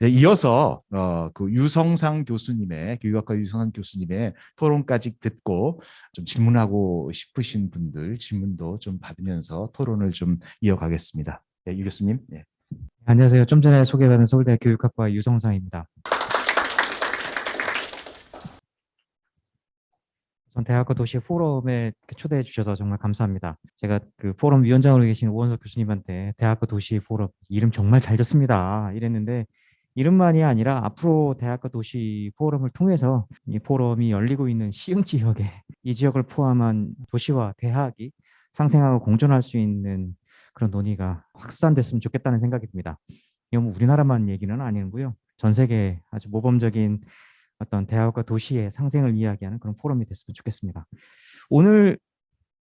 네, 이어서 그 유성상 교수님의 교육학과 유성상 교수님의 토론까지 듣고 좀 질문하고 싶으신 분들 질문도 좀 받으면서 토론을 좀 이어가겠습니다. 네, 유 교수님. 네. 안녕하세요. 좀 전에 소개받은 서울대 교육학과 유성상입니다. 전 대학과 도시 포럼에 초대해 주셔서 정말 감사합니다. 제가 그 포럼 위원장으로 계신 오원석 교수님한테 대학과 도시 포럼 이름 정말 잘 졌습니다. 이랬는데 이름만이 아니라 앞으로 대학과 도시 포럼을 통해서 이 포럼이 열리고 있는 시흥 지역에 이 지역을 포함한 도시와 대학이 상생하고 공존할 수 있는 그런 논의가 확산됐으면 좋겠다는 생각이 듭니다. 이건 뭐 우리나라만 얘기는 아니고요. 전 세계 아주 모범적인 어떤 대학과 도시의 상생을 이야기하는 그런 포럼이 됐으면 좋겠습니다. 오늘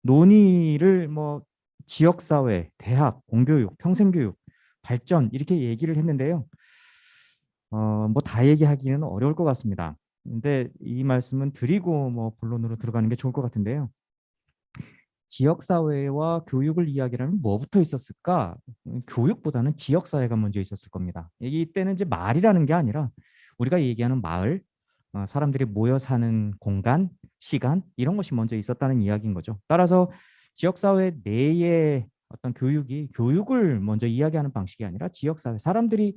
논의를 뭐 지역사회, 대학, 공교육, 평생교육, 발전 이렇게 얘기를 했는데요. 뭐 다 얘기하기는 어려울 것 같습니다. 근데 이 말씀은 드리고 뭐 본론으로 들어가는 게 좋을 것 같은데요. 지역사회와 교육을 이야기하면 뭐부터 있었을까? 교육보다는 지역사회가 먼저 있었을 겁니다. 이때는 이제 말이라는 게 아니라 우리가 얘기하는 마을, 사람들이 모여 사는 공간, 시간 이런 것이 먼저 있었다는 이야기인 거죠. 따라서 지역사회 내의 어떤 교육이 교육을 먼저 이야기하는 방식이 아니라 지역사회 사람들이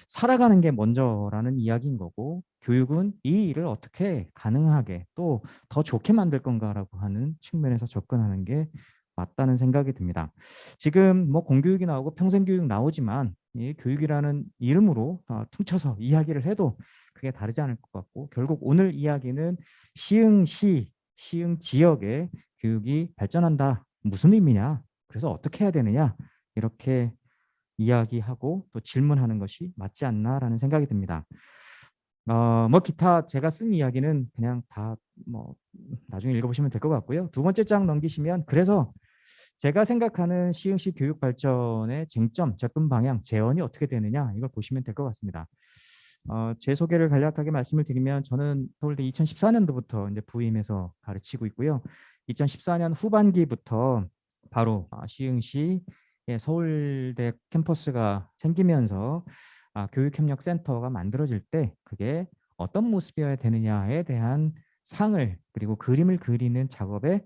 살아가는 게 먼저라는 이야기인 거고 교육은 이 일을 어떻게 가능하게 또 더 좋게 만들 건가라고 하는 측면에서 접근하는 게 맞다는 생각이 듭니다. 지금 뭐 공교육이 나오고 평생교육 나오지만 이 교육이라는 이름으로 퉁쳐서 이야기를 해도 그게 다르지 않을 것 같고 결국 오늘 이야기는 시흥시, 시흥 지역의 교육이 발전한다. 무슨 의미냐? 그래서 어떻게 해야 되느냐? 이렇게 이야기하고 또 질문하는 것이 맞지 않나라는 생각이 듭니다. 뭐 기타 제가 쓴 이야기는 그냥 다 뭐 나중에 읽어보시면 될 것 같고요. 두 번째 장 넘기시면 그래서 제가 생각하는 시흥시 교육 발전의 쟁점, 접근 방향, 재원이 어떻게 되느냐 이걸 보시면 될 것 같습니다. 제 소개를 간략하게 말씀을 드리면 저는 서울대 2014년도부터 이제 부임해서 가르치고 있고요. 2014년 후반기부터 바로 시흥시 서울대 캠퍼스가 생기면서 교육협력센터가 만들어질 때 그게 어떤 모습이어야 되느냐에 대한 상을 그리고 그림을 그리는 작업에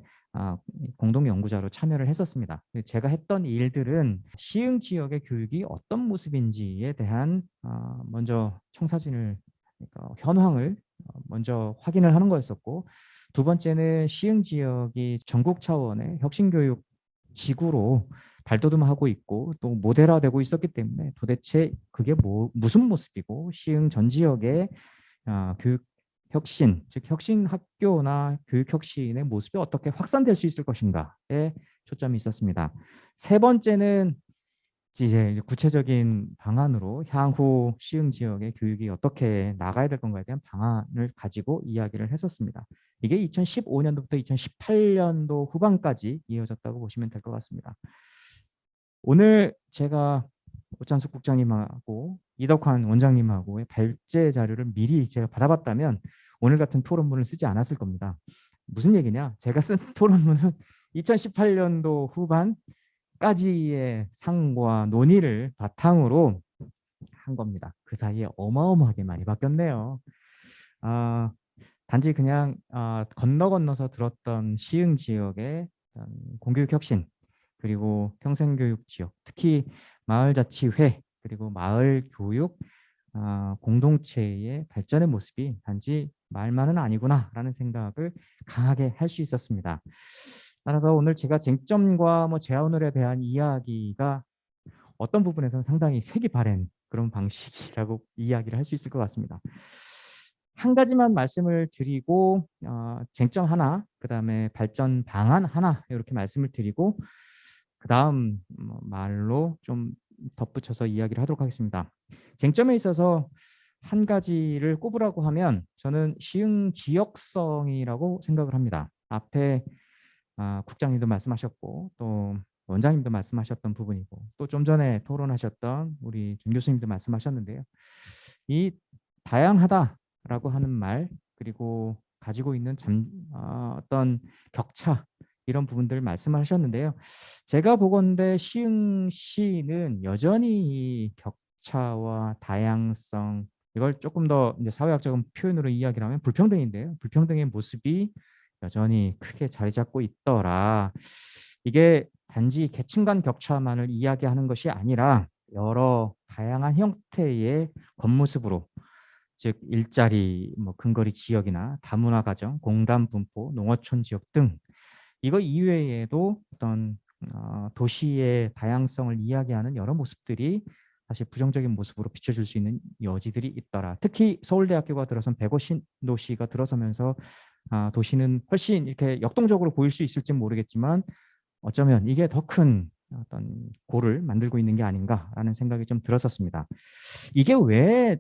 공동 연구자로 참여를 했었습니다. 제가 했던 일들은 시흥 지역의 교육이 어떤 모습인지에 대한 먼저 청사진을 그러니까 현황을 먼저 확인을 하는 거였었고 두 번째는 시흥 지역이 전국 차원의 혁신교육 지구로 발돋움하고 있고 또 모델화되고 있었기 때문에 도대체 그게 무슨 모습이고 시흥 전 지역의 교육 혁신, 즉 혁신 학교나 교육 혁신의 모습이 어떻게 확산될 수 있을 것인가에 초점이 있었습니다. 세 번째는 이제 구체적인 방안으로 향후 시흥 지역의 교육이 어떻게 나가야 될 건가에 대한 방안을 가지고 이야기를 했었습니다. 이게 2015년도부터 2018년도 후반까지 이어졌다고 보시면 될 것 같습니다. 오늘 제가 오찬숙 국장님하고 이덕환 원장님하고의 발제 자료를 미리 제가 받아봤다면 오늘 같은 토론문을 쓰지 않았을 겁니다. 무슨 얘기냐? 제가 쓴 토론문은 2018년도 후반까지의 상과 논의를 바탕으로 한 겁니다. 그 사이에 어마어마하게 많이 바뀌었네요. 아, 단지 그냥 건너서 들었던 시흥 지역의 공교육 혁신 그리고 평생교육 지역 특히 마을자치회 그리고 마을 교육 공동체의 발전의 모습이 단지 말만은 아니구나라는 생각을 강하게 할 수 있었습니다. 따라서 오늘 제가 쟁점과 뭐 제안을에 대한 이야기가 어떤 부분에서는 상당히 색이 바랜 그런 방식이라고 이야기를 할 수 있을 것 같습니다. 한 가지만 말씀을 드리고 쟁점 하나, 그다음에 발전 방안 하나 이렇게 말씀을 드리고 그다음 말로 좀 덧붙여서 이야기를 하도록 하겠습니다. 쟁점에 있어서 한 가지를 꼽으라고 하면 저는 시흥 지역성이라고 생각을 합니다. 앞에 국장님도 말씀하셨고 또 원장님도 말씀하셨던 부분이고 또 좀 전에 토론하셨던 우리 전 교수님도 말씀하셨는데요. 이 다양하다라고 하는 말 그리고 가지고 있는 어떤 격차 이런 부분들을 말씀하셨는데요. 제가 보건대 시흥시는 여전히 이 격차와 다양성, 이걸 조금 더 이제 사회학적인 표현으로 이야기를 하면 불평등인데요. 불평등의 모습이 여전히 크게 자리 잡고 있더라. 이게 단지 계층 간 격차만을 이야기하는 것이 아니라 여러 다양한 형태의 겉모습으로, 즉 일자리, 뭐 근거리 지역이나 다문화 가정, 공단 분포, 농어촌 지역 등 이거 이외에도 어떤 도시의 다양성을 이야기하는 여러 모습들이 사실 부정적인 모습으로 비춰질 수 있는 여지들이 있더라. 특히 서울대학교가 들어선 105 신도시가 들어서면서 도시는 훨씬 이렇게 역동적으로 보일 수 있을지 모르겠지만 어쩌면 이게 더 큰 어떤 고를 만들고 있는 게 아닌가라는 생각이 좀 들었었습니다. 이게 왜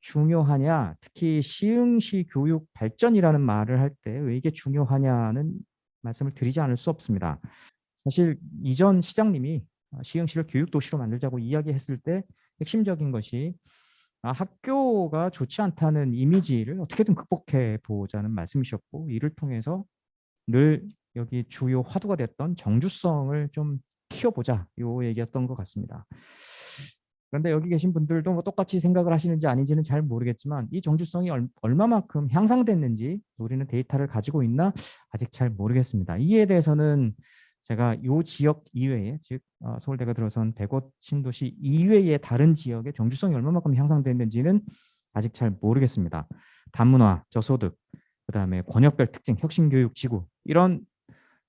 중요하냐, 특히 시흥시 교육 발전이라는 말을 할 때 왜 이게 중요하냐는 말씀을 드리지 않을 수 없습니다. 사실 이전 시장님이 시흥시를 교육도시로 만들자고 이야기했을 때 핵심적인 것이 학교가 좋지 않다는 이미지를 어떻게든 극복해 보자는 말씀이셨고, 이를 통해서 늘 여기 주요 화두가 됐던 정주성을 좀 키워보자, 요 얘기였던 것 같습니다. 그런데 여기 계신 분들도 뭐 똑같이 생각을 하시는지 아닌지는 잘 모르겠지만 이 정주성이 얼마만큼 향상됐는지 우리는 데이터를 가지고 있나 아직 잘 모르겠습니다. 이에 대해서는 제가 이 지역 이외에, 즉 서울대가 들어선 105 신도시 이외의 다른 지역의 정주성이 얼마만큼 향상됐는지는 아직 잘 모르겠습니다. 다문화, 저소득, 그다음에 권역별 특징, 혁신교육지구, 이런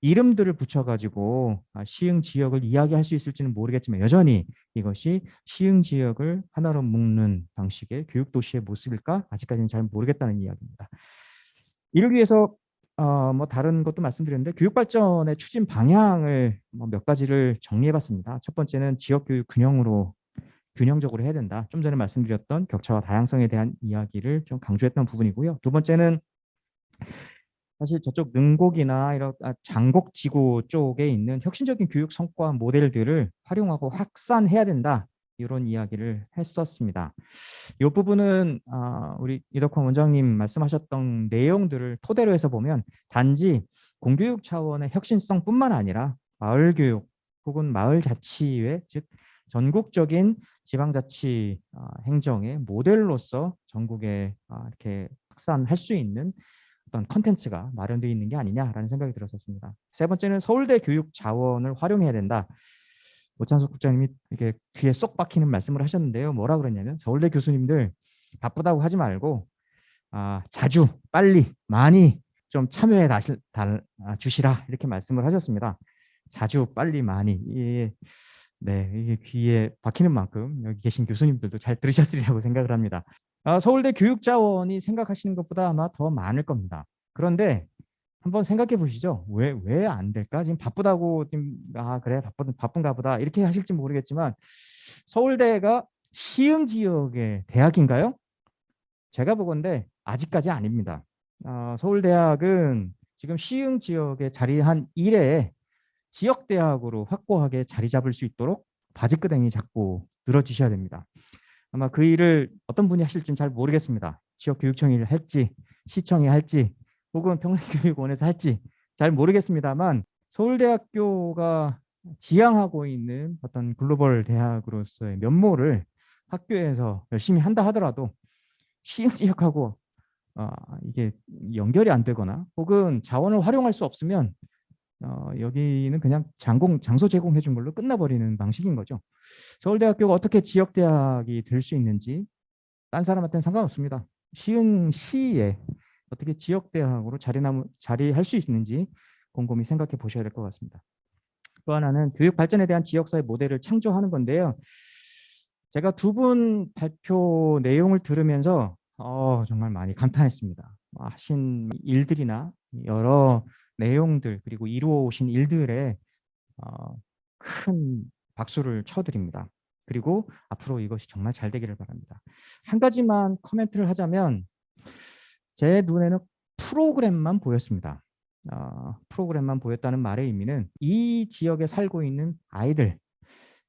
이름들을 붙여가지고 시흥 지역을 이야기할 수 있을지는 모르겠지만 여전히 이것이 시흥 지역을 하나로 묶는 방식의 교육도시의 모습일까? 아직까지는 잘 모르겠다는 이야기입니다. 이를 위해서 뭐 다른 것도 말씀드렸는데 교육 발전의 추진 방향을 몇 가지를 정리해봤습니다. 첫 번째는 지역 교육 균형적으로 해야 된다. 좀 전에 말씀드렸던 격차와 다양성에 대한 이야기를 좀 강조했던 부분이고요. 두 번째는 사실 저쪽 능곡이나 이런 장곡지구 쪽에 있는 혁신적인 교육 성과 모델들을 활용하고 확산해야 된다, 이런 이야기를 했었습니다. 이 부분은 우리 이덕환 원장님 말씀하셨던 내용들을 토대로 해서 보면 단지 공교육 차원의 혁신성뿐만 아니라 마을교육 혹은 마을자치회, 즉 전국적인 지방자치 행정의 모델로서 전국에 이렇게 확산할 수 있는 어떤 컨텐츠가 마련되어 있는 게 아니냐라는 생각이 들었었습니다. 세 번째는 서울대 교육 자원을 활용해야 된다. 오창석 국장님이 이렇게 귀에 쏙 박히는 말씀을 하셨는데요. 뭐라 그랬냐면 서울대 교수님들 바쁘다고 하지 말고 자주, 빨리, 많이 좀 참여해 주시라, 이렇게 말씀을 하셨습니다. 자주, 빨리, 많이. 네, 이게 귀에 박히는 만큼 여기 계신 교수님들도 잘 들으셨으리라고 생각을 합니다. 서울대 교육 자원이 생각하시는 것보다 아마 더 많을 겁니다. 그런데 한번 생각해 보시죠. 왜 안 될까? 지금 바쁘다고 지금 그래 바쁜가 보다 이렇게 하실지 모르겠지만 서울대가 시흥 지역의 대학인가요? 제가 보건대 아직까지 아닙니다. 서울대학은 지금 시흥 지역에 자리한 이래에 지역 대학으로 확고하게 자리 잡을 수 있도록 바지끄댕이 잡고 늘어지셔야 됩니다. 아마 그 일을 어떤 분이 하실지는 잘 모르겠습니다. 지역교육청이 할지, 시청이 할지, 혹은 평생교육원에서 할지 잘 모르겠습니다만 서울대학교가 지향하고 있는 어떤 글로벌 대학으로서의 면모를 학교에서 열심히 한다 하더라도 시흥 지역하고 이게 연결이 안 되거나 혹은 자원을 활용할 수 없으면 여기는 그냥 장소 제공해 준 걸로 끝나버리는 방식인 거죠. 서울대학교가 어떻게 지역대학이 될 수 있는지 딴 사람한테는 상관없습니다. 시흥시에 어떻게 지역대학으로 자리할 수 있는지 곰곰이 생각해 보셔야 될 것 같습니다. 또 하나는 교육 발전에 대한 지역사회 모델을 창조하는 건데요. 제가 두 분 발표 내용을 들으면서 정말 많이 감탄했습니다. 하신 일들이나 여러 내용들 그리고 이루어오신 일들에 큰 박수를 쳐드립니다. 그리고 앞으로 이것이 정말 잘 되기를 바랍니다. 한 가지만 코멘트를 하자면 제 눈에는 프로그램만 보였습니다. 프로그램만 보였다는 말의 의미는 이 지역에 살고 있는 아이들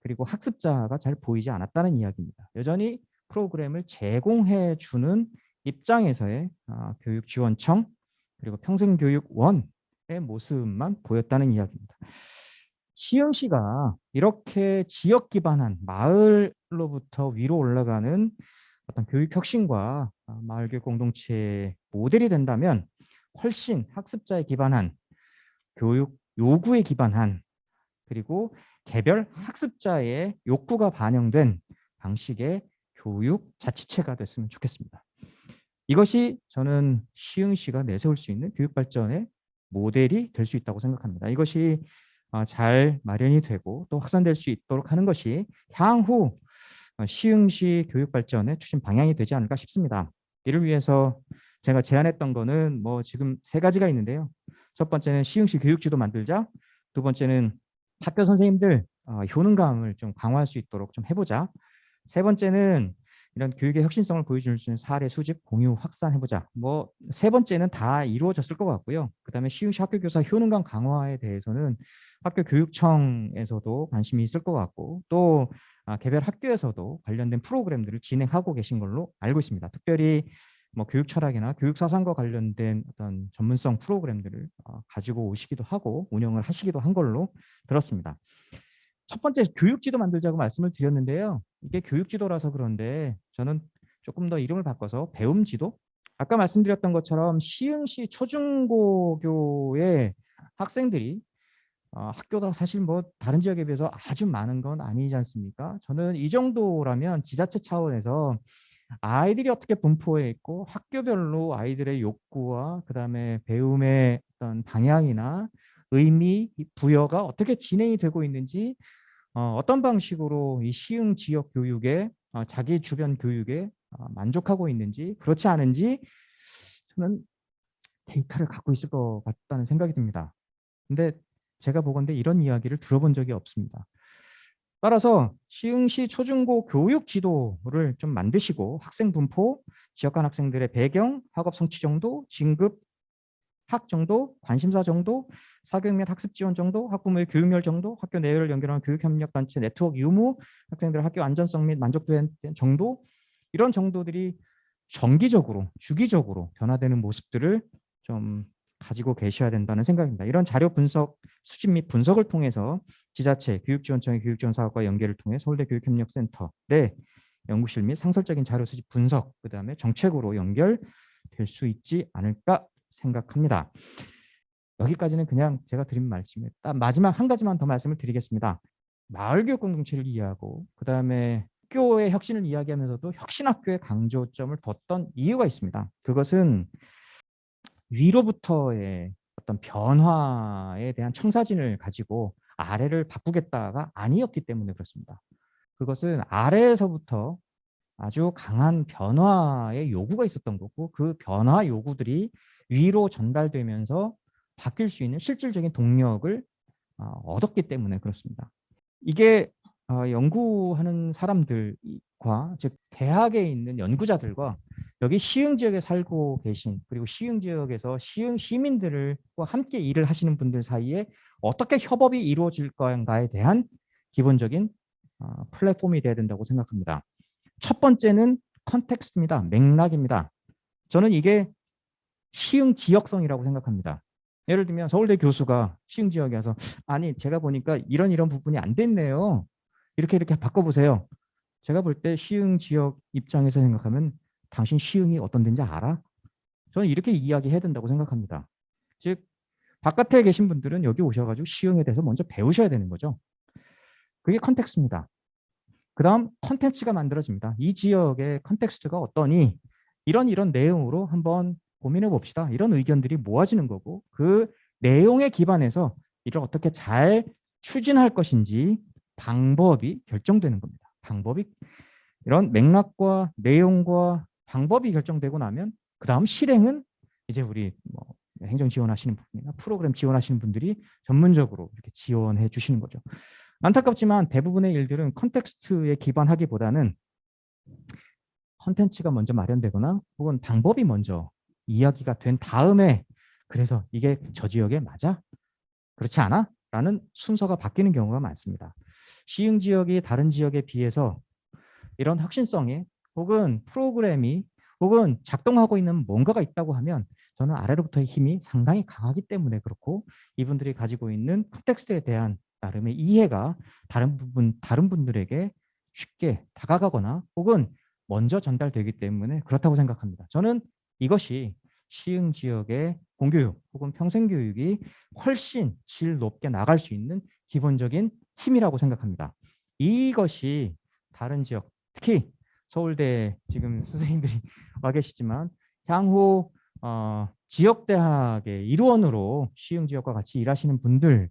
그리고 학습자가 잘 보이지 않았다는 이야기입니다. 여전히 프로그램을 제공해 주는 입장에서의 교육지원청 그리고 평생교육원의 모습만 보였다는 이야기입니다. 시흥시가 이렇게 지역 기반한 마을로부터 위로 올라가는 어떤 교육 혁신과 마을 교육 공동체의 모델이 된다면 훨씬 학습자에 기반한 교육 요구에 기반한 그리고 개별 학습자의 욕구가 반영된 방식의 교육 자치체가 됐으면 좋겠습니다. 이것이 저는 시흥시가 내세울 수 있는 교육 발전의 모델이 될 수 있다고 생각합니다. 이것이 잘 마련이 되고 또 확산될 수 있도록 하는 것이 향후 시흥시 교육 발전의 추진 방향이 되지 않을까 싶습니다. 이를 위해서 제가 제안했던 거는 뭐 지금 세 가지가 있는데요. 첫 번째는 시흥시 교육지도 만들자. 두 번째는 학교 선생님들 효능감을 좀 강화할 수 있도록 좀 해보자. 세 번째는 이런 교육의 혁신성을 보여줄 수 있는 사례 수집, 공유, 확산해보자. 뭐 세 번째는 다 이루어졌을 것 같고요. 그다음에 시흥시 학교교사 효능감 강화에 대해서는 학교 교육청에서도 관심이 있을 것 같고 또 개별 학교에서도 관련된 프로그램들을 진행하고 계신 걸로 알고 있습니다. 특별히 뭐 교육 철학이나 교육 사상과 관련된 어떤 전문성 프로그램들을 가지고 오시기도 하고 운영을 하시기도 한 걸로 들었습니다. 첫 번째 교육지도 만들자고 말씀을 드렸는데요. 이게 교육지도라서 그런데 저는 조금 더 이름을 바꿔서 배움지도? 아까 말씀드렸던 것처럼 시흥시 초중고교의 학생들이 학교가 사실 뭐 다른 지역에 비해서 아주 많은 건 아니지 않습니까? 저는 이 정도라면 지자체 차원에서 아이들이 어떻게 분포해 있고 학교별로 아이들의 욕구와 그다음에 배움의 어떤 방향이나 의미, 부여가 어떻게 진행이 되고 있는지 어떤 방식으로 이 시흥 지역 교육에 자기 주변 교육에 만족하고 있는지 그렇지 않은지 저는 데이터를 갖고 있을 것 같다는 생각이 듭니다. 근데 제가 보건대 이런 이야기를 들어본 적이 없습니다. 따라서 시흥시 초중고 교육 지도를 좀 만드시고 학생 분포, 지역 간 학생들의 배경, 학업 성취 정도, 진급 학 정도, 관심사 정도, 사교육 및 학습 지원 정도, 학부모의 교육열 정도, 학교 내외를 연결하는 교육협력단체 네트워크 유무, 학생들의 학교 안전성 및 만족도의 정도 이런 정도들이 정기적으로, 주기적으로 변화되는 모습들을 좀 가지고 계셔야 된다는 생각입니다. 이런 자료 분석, 수집 및 분석을 통해서 지자체, 교육지원청의 교육지원사업과 연계를 통해 서울대 교육협력센터 내 연구실 및 상설적인 자료 수집 분석, 그다음에 정책으로 연결될 수 있지 않을까 생각합니다. 여기까지는 그냥 제가 드린 말씀이에요. 마지막 한 가지만 더 말씀을 드리겠습니다. 마을교육 공동체를 이해하고 그다음에 학교의 혁신을 이야기하면서도 혁신학교의 강조점을 뒀던 이유가 있습니다. 그것은 위로부터의 어떤 변화에 대한 청사진을 가지고 아래를 바꾸겠다가 아니었기 때문에 그렇습니다. 그것은 아래에서부터 아주 강한 변화의 요구가 있었던 거고 그 변화 요구들이 위로 전달되면서 바뀔 수 있는 실질적인 동력을 얻었기 때문에 그렇습니다. 이게 연구하는 사람들과 즉 대학에 있는 연구자들과 여기 시흥 지역에 살고 계신 그리고 시흥 지역에서 시흥 시민들과 함께 일을 하시는 분들 사이에 어떻게 협업이 이루어질 건가에 대한 기본적인 플랫폼이 돼야 된다고 생각합니다. 첫 번째는 컨텍스트입니다. 맥락입니다. 저는 이게 시흥 지역성이라고 생각합니다. 예를 들면 서울대 교수가 시흥 지역에 와서 아니 제가 보니까 이런 부분이 안 됐네요. 이렇게 바꿔보세요. 제가 볼 때 시흥 지역 입장에서 생각하면 당신 시흥이 어떤 데인지 알아? 저는 이렇게 이야기해야 된다고 생각합니다. 즉 바깥에 계신 분들은 여기 오셔가지고 시흥에 대해서 먼저 배우셔야 되는 거죠. 그게 컨텍스트입니다. 그 다음 컨텐츠가 만들어집니다. 이 지역의 컨텍스트가 어떠니 이런 내용으로 한번 고민해 봅시다. 이런 의견들이 모아지는 거고 그 내용에 기반해서 이를 어떻게 잘 추진할 것인지 방법이 결정되는 겁니다. 방법이 이런 맥락과 내용과 방법이 결정되고 나면 그 다음 실행은 이제 우리 뭐 행정 지원하시는 분이나 프로그램 지원하시는 분들이 전문적으로 이렇게 지원해 주시는 거죠. 안타깝지만 대부분의 일들은 컨텍스트에 기반하기보다는 컨텐츠가 먼저 마련되거나 혹은 방법이 먼저 이야기가 된 다음에 그래서 이게 저 지역에 맞아? 그렇지 않아? 라는 순서가 바뀌는 경우가 많습니다. 시흥 지역이 다른 지역에 비해서 이런 혁신성이 혹은 프로그램이 혹은 작동하고 있는 뭔가가 있다고 하면 저는 아래로부터의 힘이 상당히 강하기 때문에 그렇고 이분들이 가지고 있는 컨텍스트에 대한 나름의 이해가 다른 분들에게 쉽게 다가가거나 혹은 먼저 전달되기 때문에 그렇다고 생각합니다. 저는 이것이 시흥 지역의 공교육 혹은 평생교육이 훨씬 질 높게 나갈 수 있는 기본적인 힘이라고 생각합니다. 이것이 다른 지역, 특히 서울대 지금 선생님들이 와 계시지만 향후 지역 대학의 일원으로 시흥 지역과 같이 일하시는 분들이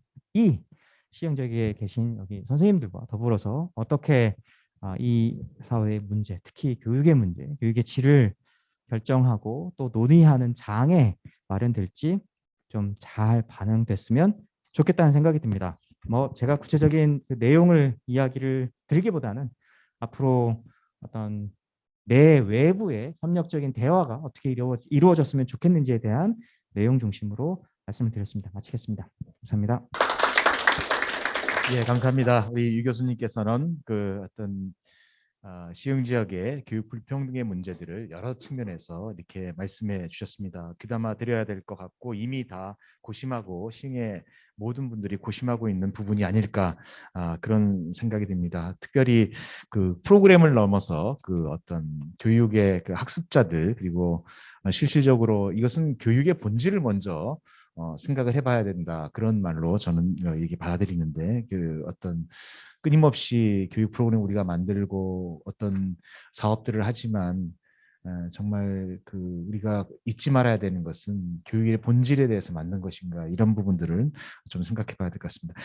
시흥 지역에 계신 여기 선생님들과 더불어서 어떻게 이 사회의 문제, 특히 교육의 문제, 교육의 질을 결정하고 또 논의하는 장에 마련될지 좀 잘 반영됐으면 좋겠다는 생각이 듭니다. 뭐 제가 구체적인 그 내용을 이야기를 드리기보다는 앞으로 어떤 내 외부의 협력적인 대화가 어떻게 이루어졌으면 좋겠는지에 대한 내용 중심으로 말씀을 드렸습니다. 마치겠습니다. 감사합니다. 예, 감사합니다. 우리 유 교수님께서는 그 어떤 시흥 지역의 교육 불평등의 문제들을 여러 측면에서 이렇게 말씀해 주셨습니다. 귀담아 드려야 될 것 같고 이미 다 고심하고 시흥의 모든 분들이 고심하고 있는 부분이 아닐까 그런 생각이 듭니다. 특별히 그 프로그램을 넘어서 그 어떤 교육의 그 학습자들 그리고 실질적으로 이것은 교육의 본질을 먼저 생각을 해봐야 된다. 그런 말로 저는 이게 받아들이는데 그 어떤 끊임없이 교육 프로그램 우리가 만들고 어떤 사업들을 하지만 정말 그 우리가 잊지 말아야 되는 것은 교육의 본질에 대해서 맞는 것인가 이런 부분들을 좀 생각해 봐야 될 것 같습니다.